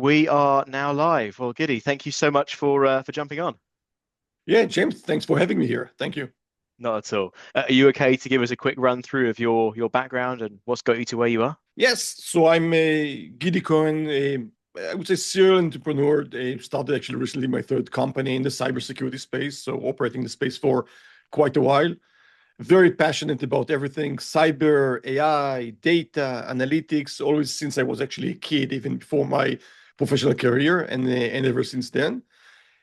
We are now live. Well, Giddy, thank you so much for jumping on. Yeah, James, thanks for having me here. Thank you. Not at all. Are you okay to give us a quick run through of your background and what's got you to where you are? Yes, so I'm a Gidi Cohen, I would say serial entrepreneur. I started actually recently my third company in the cybersecurity space, so operating the space for quite a while. Very passionate about everything cyber, AI, data, analytics, always since I was actually a kid, even before my professional career, and ever since then.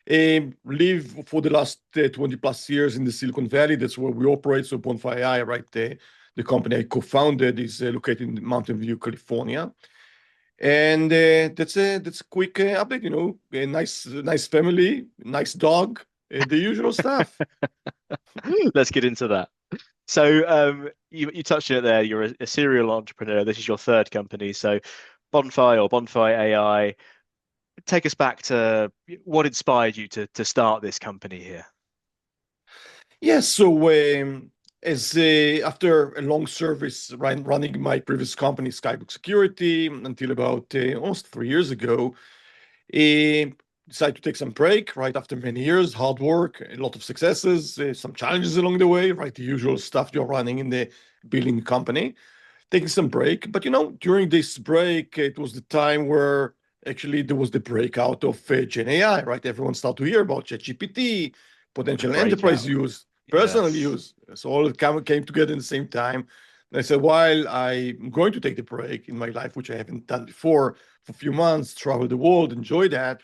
Live for the last 20 plus years in the Silicon Valley. That's where we operate. So Bonfy.ai, right? The company I co-founded is located in Mountain View, California. And that's a quick update. A nice family, nice dog, the usual stuff. Let's get into that. So you touched on it there. You're a serial entrepreneur. This is your third company. So Bonfy or Bonfy AI, take us back to what inspired you to start this company here. Yes. So as after a long service running my previous company, Cybesecurity, until about almost 3 years ago, I decided to take some break right after many years, hard work, a lot of successes, some challenges along the way, right? The usual stuff you're running in the building company, taking some break. But during this break, it was the time where actually there was the breakout of Gen AI, right? Everyone started to hear about ChatGPT, The potential enterprise breakout. use, personal Yes. use. So all it came together in the same time. And I said, while I'm going to take the break in my life, which I haven't done before, for a few months, travel the world, enjoy that,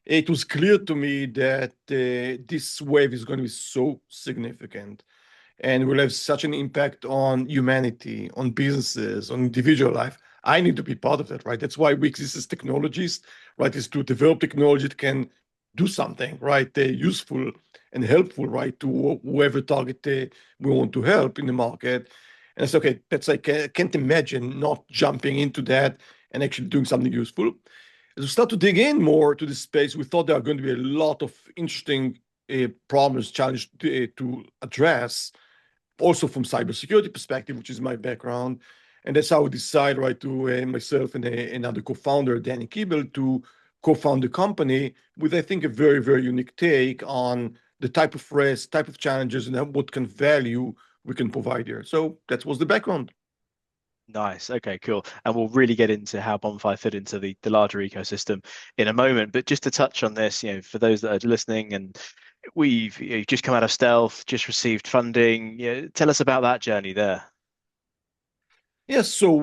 it was clear to me that this wave is going to be so significant and will have such an impact on humanity, on businesses, on individual life. I need to be part of that, right? That's why we exist as technologists, right? Is to develop technology that can do something, right? Useful and helpful, right? To whoever target we want to help in the market. And it's okay. That's like I can't imagine not jumping into that and actually doing something useful. As we start to dig in more to this space, we thought there are going to be a lot of interesting problems, challenges to address also from cybersecurity perspective, which is my background. And that's how we decided, right, to myself and another co-founder, Danny Kiebel, to co-found the company with, I think, a very, very unique take on the type of risk, type of challenges, and what kind of value we can provide here. So that was the background. Nice. Okay, cool. And we'll really get into how Bonfire fit into the larger ecosystem in a moment. But just to touch on this, for those that are listening, and we've just come out of stealth, just received funding. Tell us about that journey there. Yes, so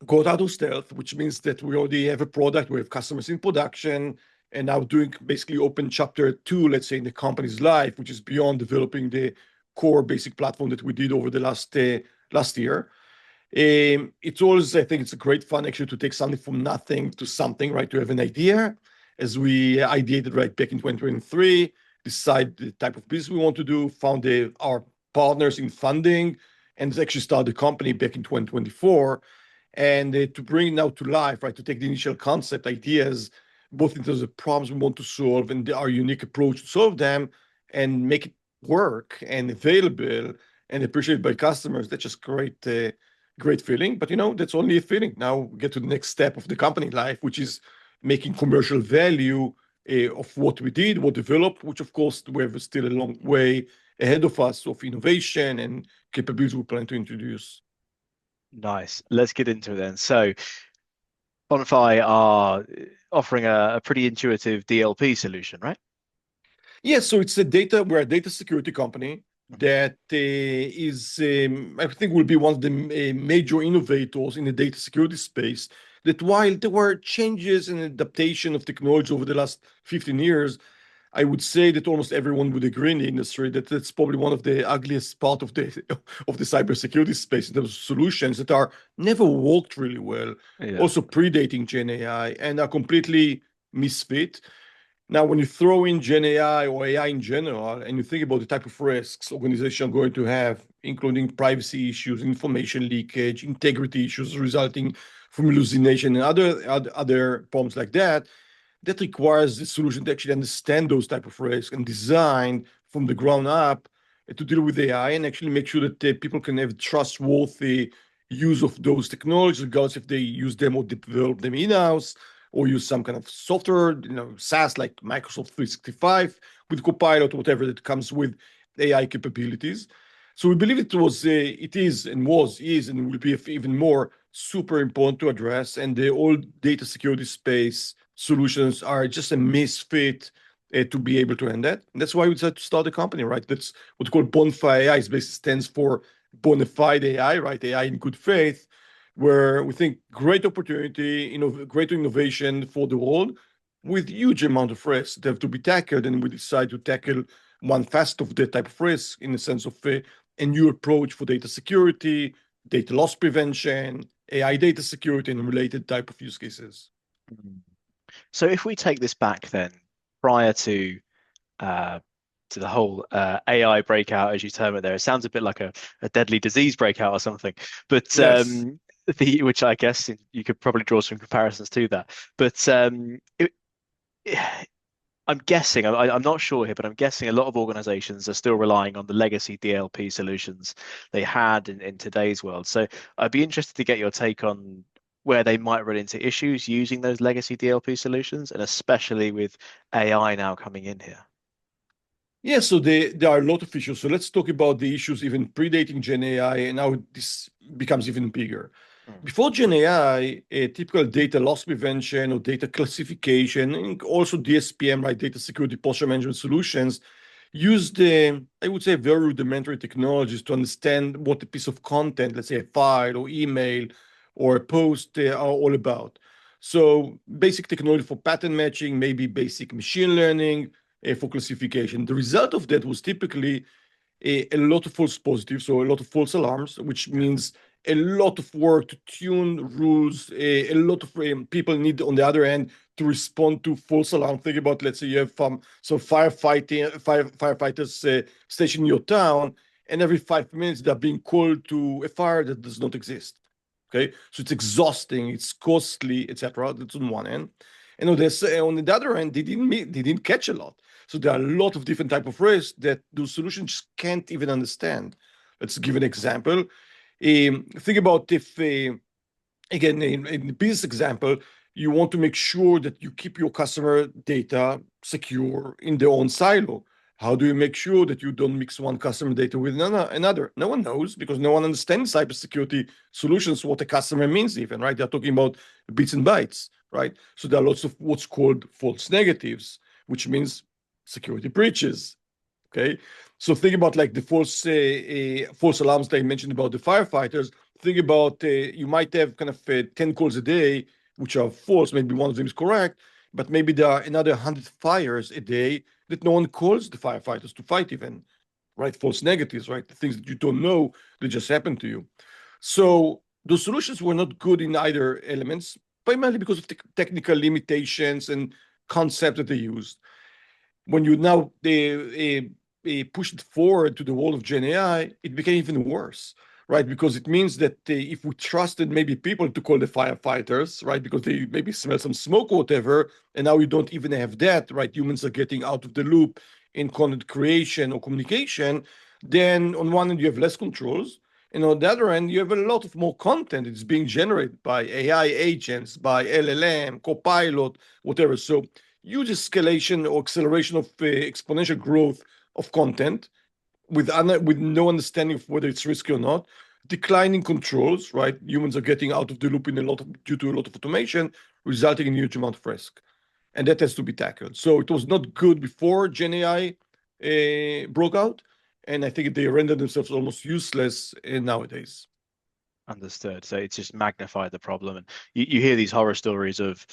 got out of stealth, which means that we already have a product, we have customers in production, and now doing basically open chapter two, let's say, in the company's life, which is beyond developing the core basic platform that we did over the last year. It's always, I think it's a great fun actually to take something from nothing to something, right? To have an idea, as we ideated right back in 2023, decide the type of business we want to do, found our partners in funding, and actually started the company back in 2024. And to bring it now to life, right? To take the initial concept ideas, both in terms of problems we want to solve and our unique approach to solve them, and make it work and available and appreciated by customers. That's just great. Great feeling, but that's only a feeling. Now we get to the next step of the company life, which is making commercial value of what we did, what developed, which of course we have still a long way ahead of us of innovation and capabilities we plan to introduce. Nice. Let's get into it then. So Bonfire are offering a pretty intuitive DLP solution, right? Yeah, so we're a data security company that is, I think, will be one of the major innovators in the data security space. That while there were changes and adaptation of technology over the last 15 years, I would say that almost everyone would agree in the industry that that's probably one of the ugliest part of the of the cybersecurity space in terms of solutions that are never worked really well, Yeah. also predating Gen AI and are completely misfit. Now, when you throw in Gen AI or AI in general, and you think about the type of risks organizations are going to have, including privacy issues, information leakage, integrity issues resulting from hallucination, and other problems like that, that requires the solution to actually understand those type of risks and design from the ground up to deal with AI and actually make sure that people can have trustworthy use of those technologies, regardless if they use them or develop them in-house or use some kind of software, SaaS like Microsoft 365 with Copilot, whatever that comes with AI capabilities. So we believe it is, and will be even more super important to address. And the old data security space solutions are just a misfit to be able to end that. And that's why we decided to start a company, right? That's what we call Bonfy.ai. It basically stands for bona fide AI, right? AI in good faith, where we think great opportunity, great innovation for the world with huge amount of risks that have to be tackled. And we decide to tackle one facet of that type of risk in the sense of a new approach for data security, data loss prevention, AI data security, and related type of use cases. Mm. So if we take this back then, prior uh, to the whole AI breakout, as you term it there, it sounds a bit like a deadly disease breakout or something. But Yes. which I guess you could probably draw some comparisons to that. But I'm guessing, I'm not sure here, but I'm guessing a lot of organizations are still relying on the legacy DLP solutions they had in today's world. So I'd be interested to get your take on where they might run into issues using those legacy DLP solutions, and especially with AI now coming in here. Yeah, so there are a lot of issues. So let's talk about the issues even predating Gen AI and how this becomes even bigger. Mm. Before Gen AI, a typical data loss prevention or data classification, and also DSPM, right, data security posture management solutions, used, I would say, very rudimentary technologies to understand what a piece of content, let's say a file or email or a post, are all about. So basic technology for pattern matching, maybe basic machine learning, for classification. The result of that was typically a lot of false positives, so a lot of false alarms, which means a lot of work to tune rules. A lot of people need, on the other hand, to respond to false alarm. Think about, let's say you have some firefighters stationed in your town, and every 5 minutes they're being called to a fire that does not exist. Okay, so it's exhausting, it's costly, etc. That's on one end, and on the other end, they didn't catch a lot. So there are a lot of different type of risks that those solutions can't even understand. Let's give an example. Think about if, again, in the business example, you want to make sure that you keep your customer data secure in their own silo. How do you make sure that you don't mix one customer data with another? No one knows because no one understands cybersecurity solutions, what a customer means even, right? They're talking about bits and bytes, right? So there are lots of what's called false negatives, which means security breaches. Okay, so think about like the false alarms that I mentioned about the firefighters. Think about you might have kind of 10 calls a day, which are false. Maybe one of them is correct, but maybe there are another 100 fires a day that no one calls the firefighters to fight even, right? False negatives, right? The things that you don't know that just happened to you. So those solutions were not good in either elements, primarily because of technical limitations and concepts that they used. When you now push it forward to the world of Gen AI, it became even worse, right? Because it means that if we trusted maybe people to call the firefighters, right, because they maybe smell some smoke or whatever, and now you don't even have that, right? Humans are getting out of the loop in content creation or communication. Then on one end you have less controls, and on the other end you have a lot of more content. It's being generated by AI agents, by LLM, Copilot, whatever. So huge escalation or acceleration of exponential growth of content with no understanding of whether it's risky or not. Declining controls, right? Humans are getting out of the loop due to a lot of automation, resulting in a huge amount of risk, and that has to be tackled. So it was not good before Gen AI broke out, and I think they rendered themselves almost useless nowadays. Understood. So it's just magnified the problem. And you hear these horror stories of,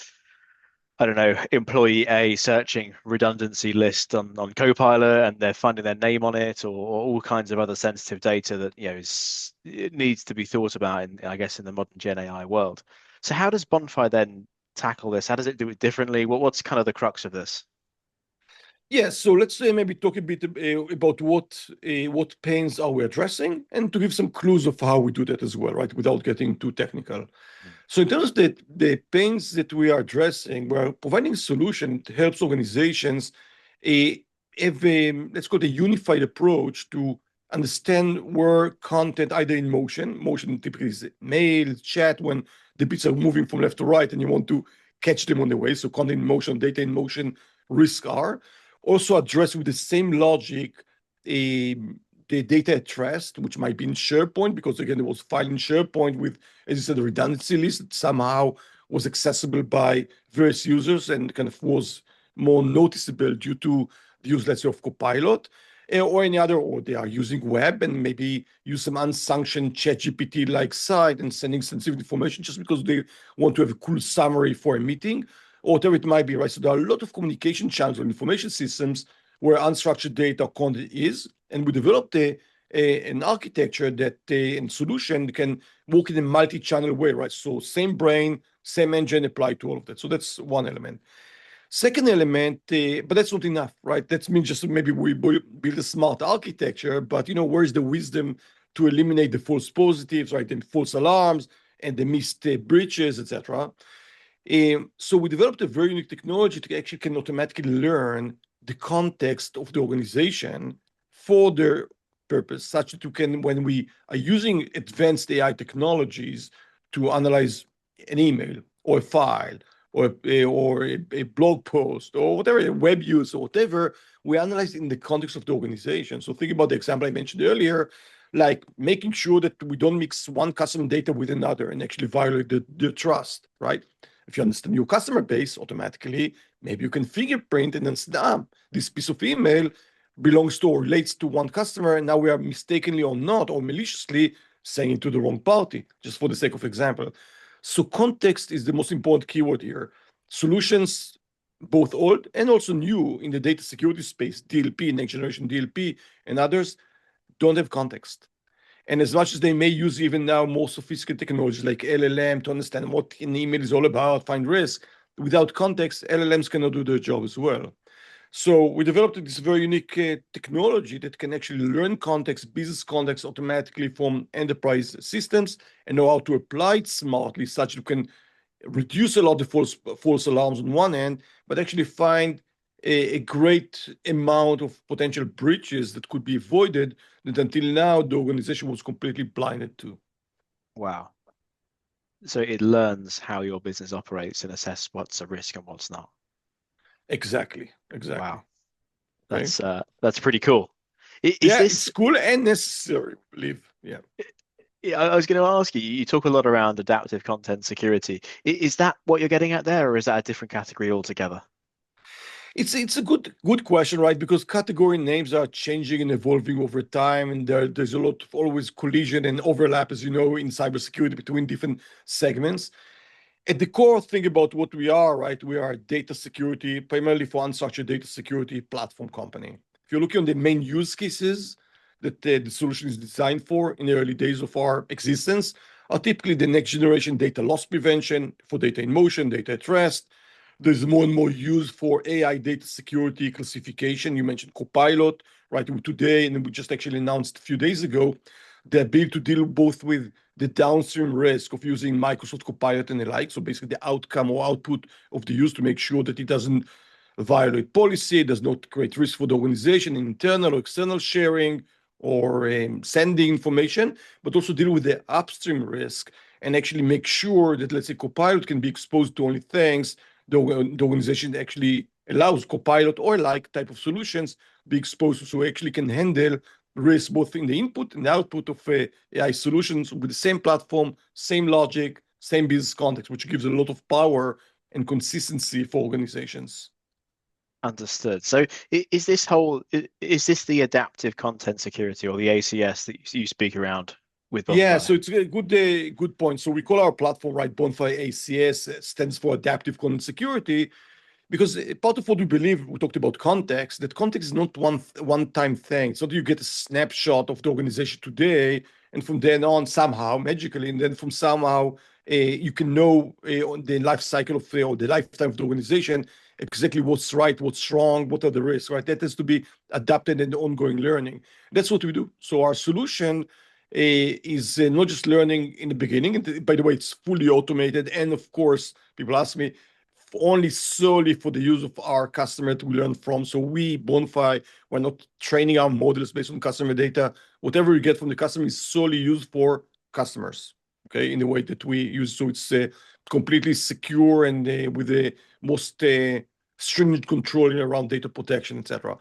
I don't know, employee A searching redundancy list on Copilot and they're finding their name on it, or all kinds of other sensitive data that, it needs to be thought about in, I guess, in the modern Gen AI world. So how does Bonfire then tackle this? How does it do it differently? What's kind of the crux of this? Yeah, so let's maybe talk a bit about what pains are we addressing, and to give some clues of how we do that as well, right? Without getting too technical. Mm. So in terms of the pains that we are addressing, we're providing a solution that helps organizations have let's call it a unified approach to understand where content, either in motion typically is mail, chat, when the bits are moving from left to right and you want to catch them on the way. So content in motion, data in motion risk are also addressed with the same logic. The data at rest, which might be in SharePoint, because again, it was filed in SharePoint with, as you said, a redundancy list that somehow was accessible by various users and kind of was more noticeable due to the use, let's say, of Copilot or any other, or they are using web and maybe use some unsanctioned ChatGPT-like site and sending sensitive information just because they want to have a cool summary for a meeting or whatever it might be, right? So there are a lot of communication channels and information systems where unstructured data content is, and we developed an architecture that and solution can work in a multi-channel way, right? So same brain, same engine apply to all of that. So that's one element. Second element, but that's not enough, right? That means just maybe we build a smart architecture, but where is the wisdom to eliminate the false positives, right, and false alarms and the missed breaches, etc. So we developed a very unique technology that actually can automatically learn the context of the organization for their purpose, such that you can, when we are using advanced AI technologies to analyze an email or a file or a blog post or whatever, a web use or whatever, we analyze in the context of the organization. So think about the example I mentioned earlier, like making sure that we don't mix one customer data with another and actually violate the trust, right? If you understand your customer base automatically, maybe you can fingerprint and then say, this piece of email belongs to or relates to one customer, and now we are mistakenly or not, or maliciously saying it to the wrong party, just for the sake of example. So context is the most important keyword here. Solutions, both old and also new in the data security space, DLP, next generation DLP, and others, don't have context. And as much as they may use even now more sophisticated technologies like LLM to understand what an email is all about, find risk, without context, LLMs cannot do their job as well. So we developed this very unique technology that can actually learn context, business context automatically from enterprise systems and know how to apply it smartly, such that you can reduce a lot of false alarms on one end, but actually find a great amount of potential breaches that could be avoided that until now the organization was completely blinded to. Wow. So it learns how your business operates and assess what's a risk and what's not. Exactly. Wow. Okay. That's pretty cool. Is Yeah, this it's cool and necessary, I believe. Yeah. I was going to ask you, you talk a lot around adaptive content security. Is that what you're getting at there, or is that a different category altogether? It's a good question, right? Because category names are changing and evolving over time, and there's a lot of always collision and overlap, as you know, in cybersecurity between different segments. At the core, think about what we are, right? We are a data security, primarily for unstructured data security platform company. If you're looking on the main use cases that the solution is designed for in the early days of our existence, are typically the next generation data loss prevention for data in motion, data at rest. There's more and more use for AI data security classification. You mentioned Copilot, right? Today, and we just actually announced a few days ago, the ability to deal both with the downstream risk of using Microsoft Copilot and the like. So basically the outcome or output of the use to make sure that it doesn't violate policy, does not create risk for the organization, internal or external sharing or sending information, but also deal with the upstream risk and actually make sure that, let's say, Copilot can be exposed to only things the organization actually allows Copilot or like type of solutions be exposed to, so actually can handle risk both in the input and the output of AI solutions with the same platform, same logic, same business context, which gives a lot of power and consistency for organizations. Understood. So is this the adaptive content security or the ACS that you speak around with Yeah, Bonfire? so it's a good point. So we call our platform, right, Bonfire ACS, stands for Adaptive Content Security, because part of what we believe, we talked about context, that context is not one-time thing. So you get a snapshot of the organization today, and from then on, somehow, magically, and then from somehow, you can know on the life cycle of or the lifetime of the organization exactly what's right, what's wrong, what are the risks, right? That has to be adapted and ongoing learning. That's what we do. So our solution is not just learning in the beginning. And by the way, it's fully automated. And of course, people ask me, only solely for the use of our customer to learn from. So we, Bonfire, we're not training our models based on customer data. Whatever we get from the customer is solely used for customers. okay, in the way that we use. So it's completely secure and with the most stringent controlling around data protection, etc.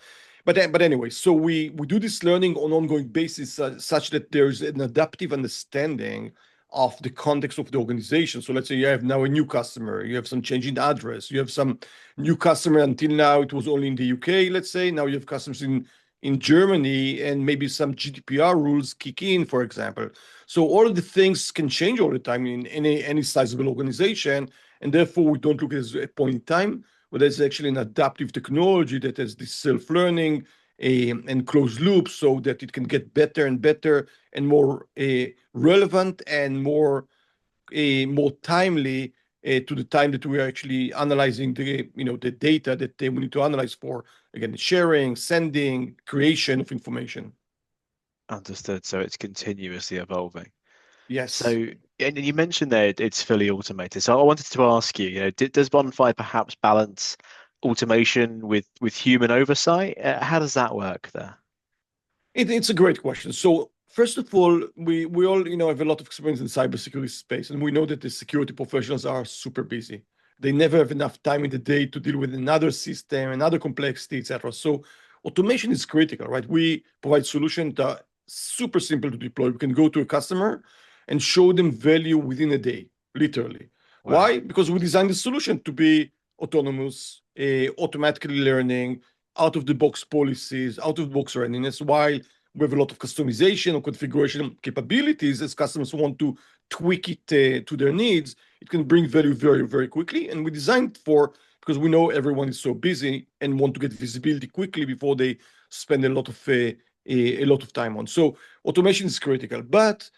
But anyway, so we do this learning on an ongoing basis such that there's an adaptive understanding of the context of the organization. So let's say you have now a new customer, you have some change in address, you have some new customer. Until now it was only in the UK, let's say. Now you have customers in Germany, and maybe some GDPR rules kick in, for example. So all of the things can change all the time in any sizable organization, and therefore we don't look at it as a point in time, but it's actually an adaptive technology that has this self-learning and closed loop, so that it can get better and better and more relevant and more timely to the time that we are actually analyzing the data that we need to analyze for, again, sharing, sending, creation of information. Understood. So it's continuously evolving. Yes. So, and you mentioned there it's fully automated. So I wanted to ask you, does Bonfire perhaps balance automation with human oversight? How does that work there? It's a great question. So first of all, we all have a lot of experience in cybersecurity space, and we know that the security professionals are super busy. They never have enough time in the day to deal with another system, another complexity, etc. So automation is critical, right? We provide solutions that are super simple to deploy. We can go to a customer and show them value within a day, literally. Wow. Why? Because we designed the solution to be autonomous, automatically learning, out of the box policies, out of the box readiness, while we have a lot of customization or configuration capabilities as customers want to tweak it to their needs. It can bring value very, very quickly. And we designed for, because we know everyone is so busy and want to get visibility quickly before they spend a lot of time on. So automation is critical. But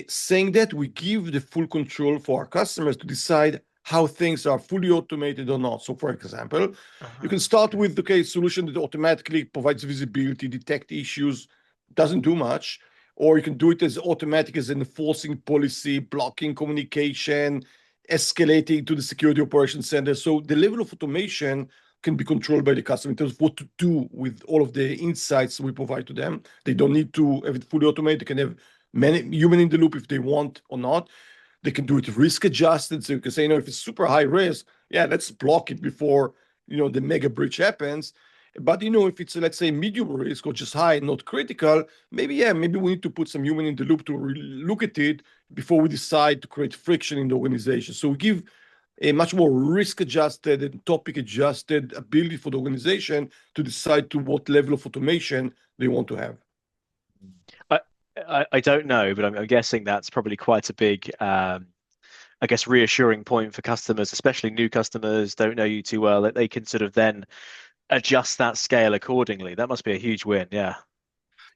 saying that, we give the full control for our customers to decide how things are fully automated or not. So, for example, you can start Okay. with the solution that automatically provides visibility, detect issues, doesn't do much, or you can do it as automatic as enforcing policy, blocking communication, escalating to the security operations center. So the level of automation can be controlled by the customer in terms of what to do with all of the insights we provide to them. They don't need to have it fully automated. They can have many human in the loop if they want or not. They can do it risk adjusted. So you can say, if it's super high risk, yeah, let's block it before, the mega breach happens. But, if it's, let's say, medium risk or just high, not critical, maybe we need to put some human in the loop to look at it before we decide to create friction in the organization. So we give a much more risk adjusted and topic adjusted ability for the organization to decide to what level of automation they want to have. I, I don't know, but I'm guessing that's probably quite a big, I guess, reassuring point for customers, especially new customers, don't know you too well, that they can sort of then adjust that scale accordingly. That must be a huge win. Yeah.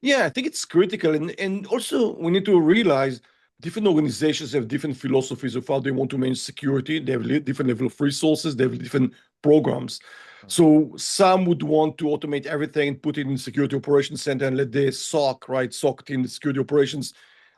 Yeah, I think it's critical. And also, we need to realize different organizations have different philosophies of how they want to manage security. They have different level of resources, they have different programs. So some would want to automate everything and put it in security operations center and let the SOC, right, SOC team, the security operations,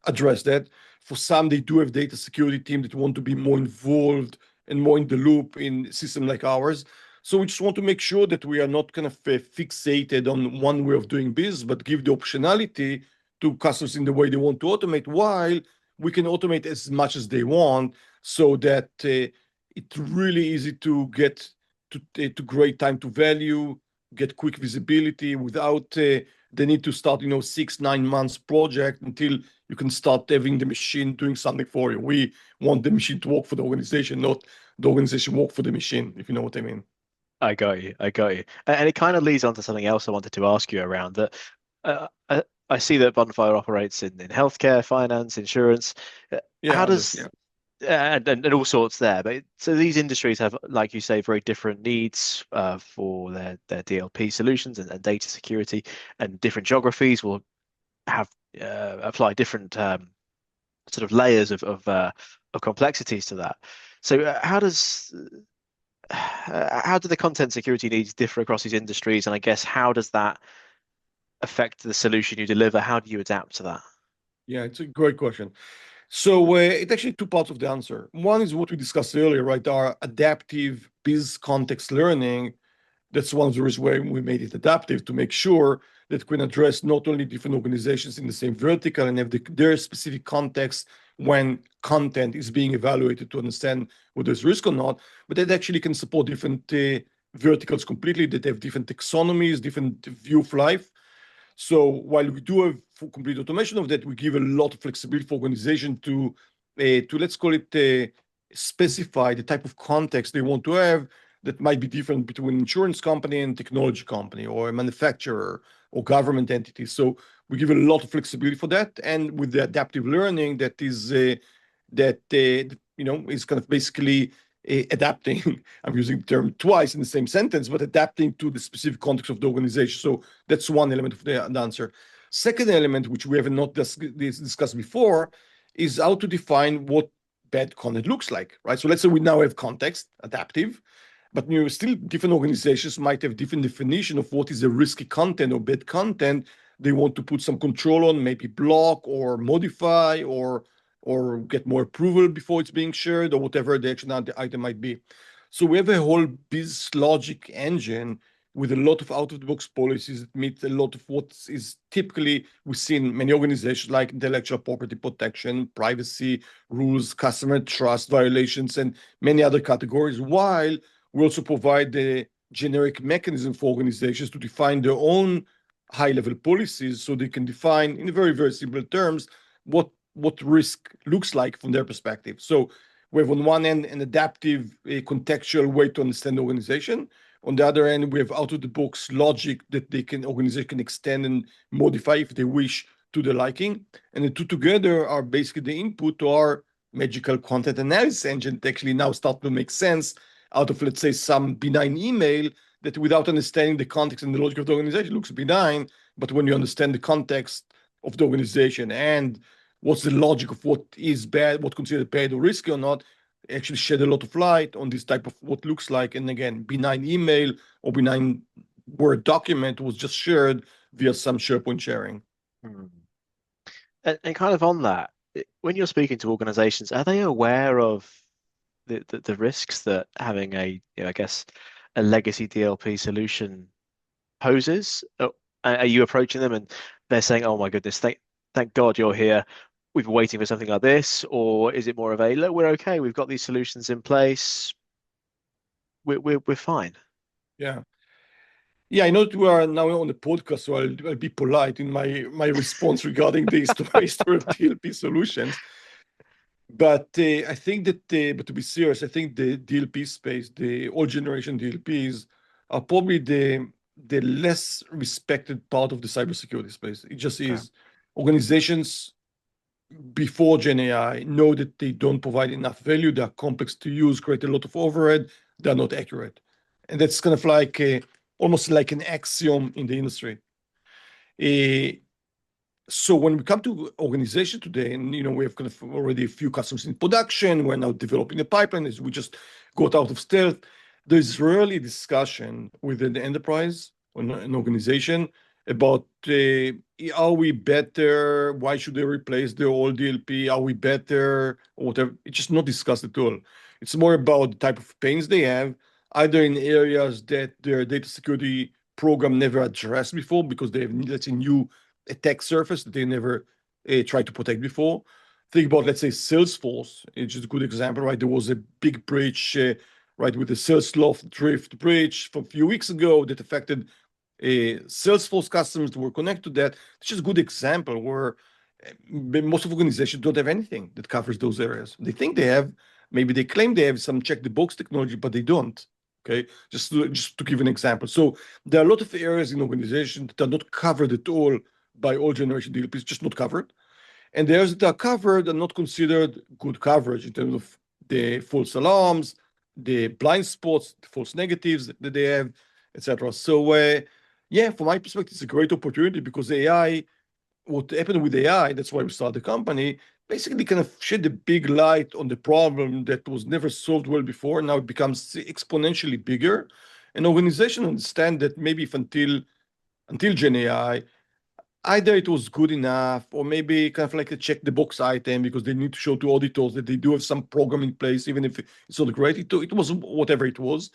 address that. For some, they do have data security team that want to be more involved and more in the loop in a system like ours. So we just want to make sure that we are not kind of fixated on one way of doing business, but give the optionality to customers in the way they want to automate, while we can automate as much as they want, so that it's really easy to get to great time to value, get quick visibility without the need to start, 6, 9 months project until you can start having the machine doing something for you. We want the machine to work for the organization, not the organization work for the machine, if you know what I mean. I got you. I got you. And it kind of leads on to something else I wanted to ask you around that. I see that Bonfire operates in healthcare, finance, insurance. Yeah, How others, does yeah. and all sorts there. But so these industries have, like you say, very different needs for their DLP solutions and data security, and different geographies will have apply different sort of layers of complexities to that. So how do the content security needs differ across these industries? And I guess how does that affect the solution you deliver? How do you adapt to that? Yeah, it's a great question. So it's actually two parts of the answer. One is what we discussed earlier, right? Our adaptive biz context learning. That's one of the reasons why we made it adaptive, to make sure that we can address not only different organizations in the same vertical and have their specific context when content is being evaluated to understand whether there's risk or not, but that actually can support different verticals completely, that have different taxonomies, different view of life. So while we do have complete automation of that, we give a lot of flexibility for organization to let's call it specify the type of context they want to have that might be different between insurance company and technology company or a manufacturer or government entity. So we give a lot of flexibility for that, and with the adaptive learning that is is kind of basically adapting. I'm using the term twice in the same sentence, but adapting to the specific context of the organization. So that's one element of the answer. Second element, which we have not discussed before, is how to define what bad content looks like, right? So let's say we now have context, adaptive, but still different organizations might have different definition of what is a risky content or bad content they want to put some control on, maybe block or modify or get more approval before it's being shared or whatever the action item might be. So we have a whole business logic engine with a lot of out-of-the-box policies that meet a lot of what is typically we see in many organizations like intellectual property protection, privacy rules, customer trust violations, and many other categories, while we also provide the generic mechanism for organizations to define their own high-level policies so they can define in very, very simple terms what risk looks like from their perspective. So we have on one end an adaptive, contextual way to understand the organization. On the other end, we have out-of-the-box logic that organization can extend and modify if they wish to their liking. And the two together are basically the input to our magical content analysis engine that actually now start to make sense out of, let's say, some benign email that without understanding the context and the logic of the organization looks benign. But when you understand the context of the organization and what's the logic of what is bad, what considered bad or risky or not, actually shed a lot of light on this type of what looks like. And again, benign email or benign Word document was just shared via some SharePoint sharing. Hmm. And kind of on that, when you're speaking to organizations, are they aware of the risks that having I guess, a legacy DLP solution poses? Are you approaching them and they're saying, "Oh my goodness, thank God you're here. We've been waiting for something like this," or is it more of a, "Look, we're okay. We've got these solutions in place. We're fine." Yeah. Yeah, I know that we are now on the podcast, so I'll be polite in my response regarding the history of DLP solutions. But I think that, but to be serious, I think the DLP space, the old generation DLPs, are probably the less respected part of the cybersecurity space. It just Okay. is. Organizations before Gen AI know that they don't provide enough value. They are complex to use, create a lot of overhead. They're not accurate, and that's kind of like almost like an axiom in the industry. Uh, so when we come to organization today, and we have kind of already a few customers in production, we're now developing a pipeline as we just got out of stealth. There's rarely a discussion within the enterprise or an organization about are we better? Why should they replace the old DLP? Are we better? Or whatever. It's just not discussed at all. It's more about the type of pains they have, either in areas that their data security program never addressed before because they have, let's say, new attack surface that they never tried to protect before. Think about, let's say, Salesforce. It's just a good example, right? There was a big breach, right, with the Salesloft Drift breach from a few weeks ago that affected Salesforce customers that were connected to that. It's just a good example where most of organizations don't have anything that covers those areas. They think they have, maybe they claim they have some check the box technology, but they don't. Okay, just to give an example. So there are a lot of areas in organizations that are not covered at all by all generation DLPs, just not covered. And the areas that are covered are not considered good coverage in terms of the false alarms, the blind spots, the false negatives that they have, etc. So yeah, from my perspective, it's a great opportunity because AI, what happened with AI, that's why we started the company, basically kind of shed a big light on the problem that was never solved well before. Now it becomes exponentially bigger. And organizations understand that maybe if until Gen AI, either it was good enough or maybe kind of like a check the box item because they need to show to auditors that they do have some program in place, even if it's not great. It was whatever it was.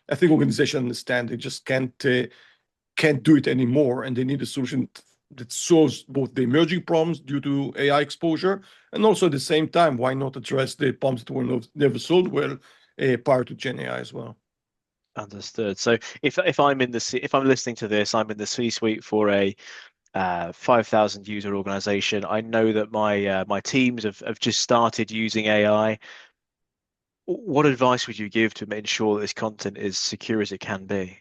I think organizations understand they just can't do it anymore, and they need a solution that solves both the emerging problems due to AI exposure, and also at the same time, why not address the problems that were never solved well prior to Gen AI as well. Understood. So if I'm in the if I'm listening to this, I'm in the C-suite for a 5,000 user organization. I know that my teams have just started using AI. What advice would you give to ensure that this content is secure as it can be?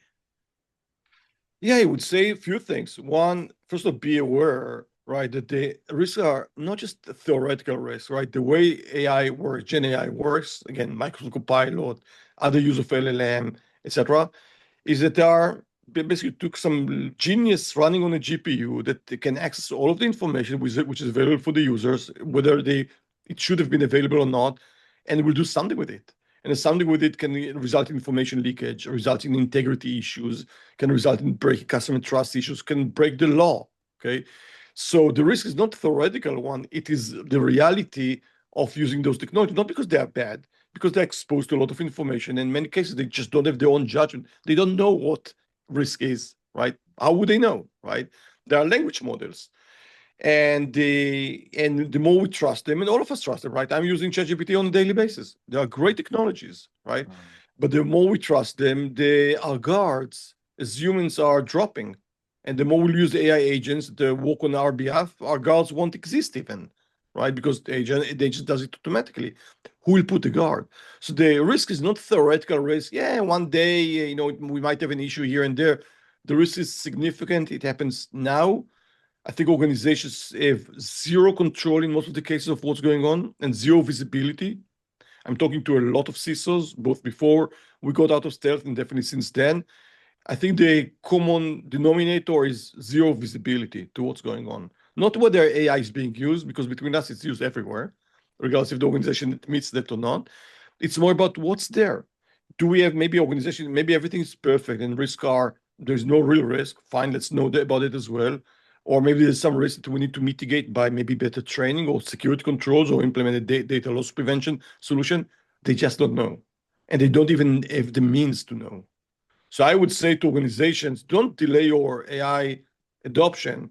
Yeah, I would say a few things. One, first of all, be aware, right, that the risks are not just theoretical risks, right? The way AI works, Gen AI works, again, Microsoft Copilot, other use of LLM, etc., is that there are basically took some genius running on a GPU that they can access all of the information which is available for the users, whether it should have been available or not, and will do something with it. And something with it can result in information leakage, result in integrity issues, can result in breaking customer trust issues, can break the law. Okay. So the risk is not a theoretical one, it is the reality of using those technologies, not because they are bad, because they're exposed to a lot of information. In many cases, they just don't have their own judgment. They don't know what risk is, right? How would they know, right? There are language models. And the more we trust them, and all of us trust them, right? I'm using ChatGPT on a daily basis. They are great technologies, right? Mm. But the more we trust them, our guards as humans are dropping. And the more we use the AI agents that work on our behalf, our guards won't exist even, right? Because the agent does it automatically. Who will put the guard? So the risk is not theoretical risk. Yeah, one day, we might have an issue here and there. The risk is significant. It happens now. I think organizations have zero control in most of the cases of what's going on and zero visibility. I'm talking to a lot of CISOs, both before we got out of stealth and definitely since then. I think the common denominator is zero visibility to what's going on. Not whether AI is being used, because between us, it's used everywhere, regardless if the organization admits that or not. It's more about what's there. Do we have maybe organization, maybe everything is perfect and there's no real risk. Fine, let's know about it as well. Or maybe there's some risk that we need to mitigate by maybe better training or security controls or implement a data loss prevention solution. They just don't know. And they don't even have the means to know. So I would say to organizations, don't delay your AI adoption,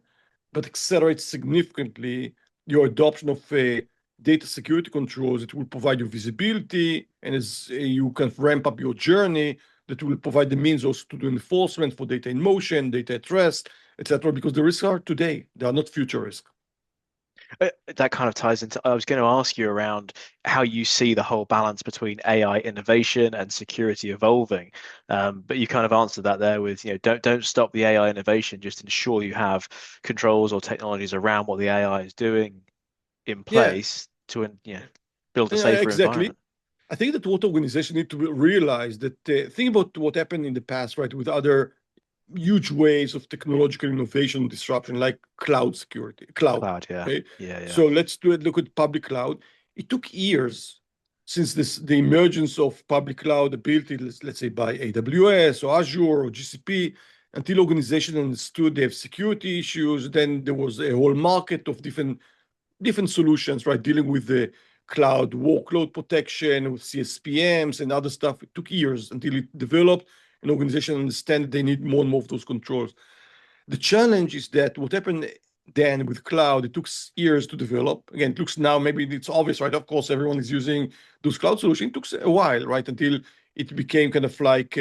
but accelerate significantly your adoption of data security controls. It will provide you visibility, and as you can ramp up your journey, that will provide the means also to do enforcement for data in motion, data at rest, etc. Because the risks are today; they are not future risks. That kind of ties into, I was going to ask you around how you see the whole balance between AI innovation and security evolving. But you kind of answered that there with, don't stop the AI innovation, just ensure you have controls or technologies around what the AI is doing in Yeah, place to, build a yeah, safer exactly. environment. I think that what organizations need to realize that think about what happened in the past, right, with other huge waves of technological innovation disruption like cloud security, cloud. Cloud, yeah. Okay. Yeah, yeah. So let's look at public cloud. It took years since the emergence of public cloud ability, let's say by AWS or Azure or GCP, until organizations understood they have security issues. Then there was a whole market of different solutions, right? Dealing with the cloud workload protection with CSPMs and other stuff. It took years until it developed. An organization understand that they need more and more of those controls. The challenge is that what happened then with cloud, it took years to develop. Again, it looks now, maybe it's obvious, right? Of course, everyone is using those cloud solutions. It took a while, right? Until it became kind of like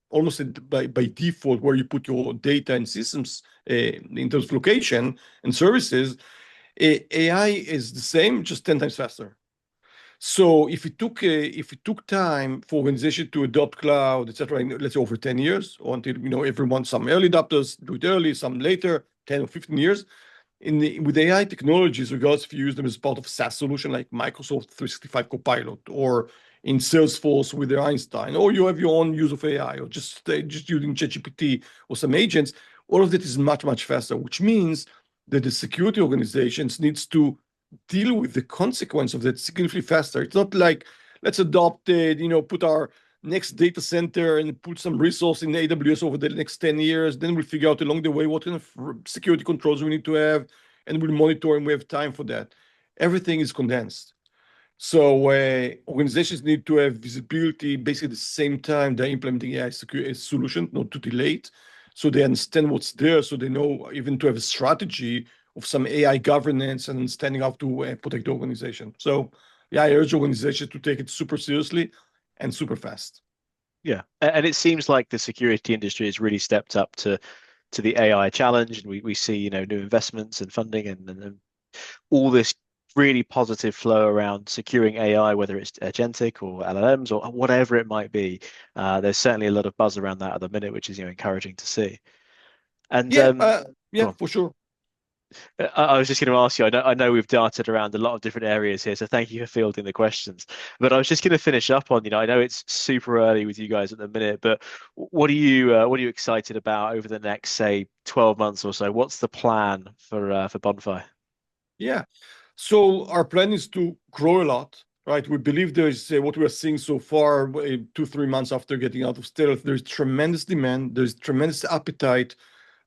almost by default where you put your data and systems in terms of location and services. AI is the same, just 10 times faster. So if it took time for organization to adopt cloud, etc., let's say over 10 years, or until everyone, some early adopters do it early, some later, 10 or 15 years. With AI technologies, regardless if you use them as part of SaaS solution like Microsoft 365 Copilot, or in Salesforce with their Einstein, or you have your own use of AI, or just using ChatGPT or some agents, all of that is much, much faster, which means that the security organizations needs to deal with the consequence of that significantly faster. It's not like let's adopt it, put our next data center and put some resource in AWS over the next 10 years. Then we'll figure out along the way what kind of security controls we need to have, and we'll monitor, and we have time for that. Everything is condensed. So organizations need to have visibility basically at the same time they're implementing AI security solution, not to delay it. so they understand what's there, so they know even to have a strategy of some AI governance and understanding how to protect the organization. So yeah, I urge organizations to take it super seriously and super fast. Yeah, and it seems like the security industry has really stepped up to the AI challenge, and we see new investments and funding and all this really positive flow around securing AI, whether it's agentic or LLMs or whatever it might be. There's certainly a lot of buzz around that at the minute, which is encouraging to see. And Yeah, go yeah, on. for sure. I was just going to ask you. I know we've darted around a lot of different areas here, so thank you for fielding the questions. But I was just going to finish up on, I know it's super early with you guys at the minute, but what are you excited about over the next, say, 12 months or so? What's the plan for Bonfire? Yeah. So our plan is to grow a lot, right? We believe there's what we are seeing so far, 2, 3 months after getting out of stealth, there's tremendous demand, there's tremendous appetite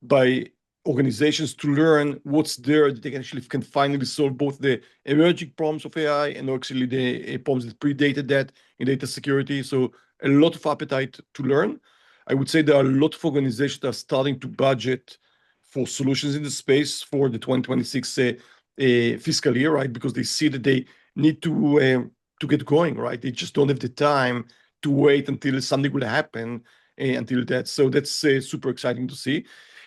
by organizations to learn what's there that they can finally solve both the emerging problems of AI and actually the problems that predated that in data security. So a lot of appetite to learn. I would say there are a lot of organizations that are starting to budget for solutions in the space for the 2026 fiscal year, right? Because they see that they need to get going, right? They just don't have the time to wait until something will happen until that. So that's super exciting to see.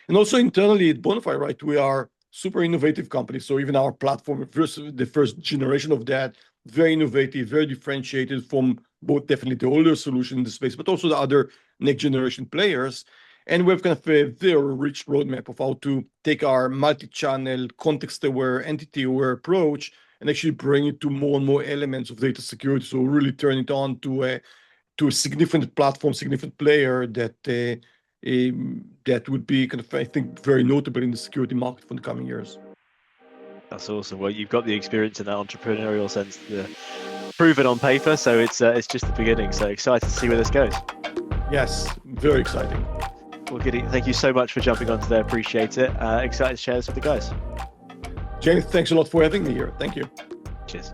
And also internally at Bonfire, right, we are super innovative company. So even our platform, the first generation of that, very innovative, very differentiated from both definitely the older solution in the space, but also the other next generation players. And we have kind of a very rich roadmap of how to take our multi-channel, context-aware, entity-aware approach and actually bring it to more and more elements of data security. So really turn it on to a significant platform, significant player that would be kind of, I think, very notable in the security market for the coming years. That's awesome. Well, you've got the experience in that entrepreneurial sense to prove it on paper, so it's just the beginning. So excited to see where this goes. Yes, very exciting. Well, Gidi, thank you so much for jumping on today. Appreciate it. Excited to share this with the guys. James, thanks a lot for having me here. Thank you. Cheers.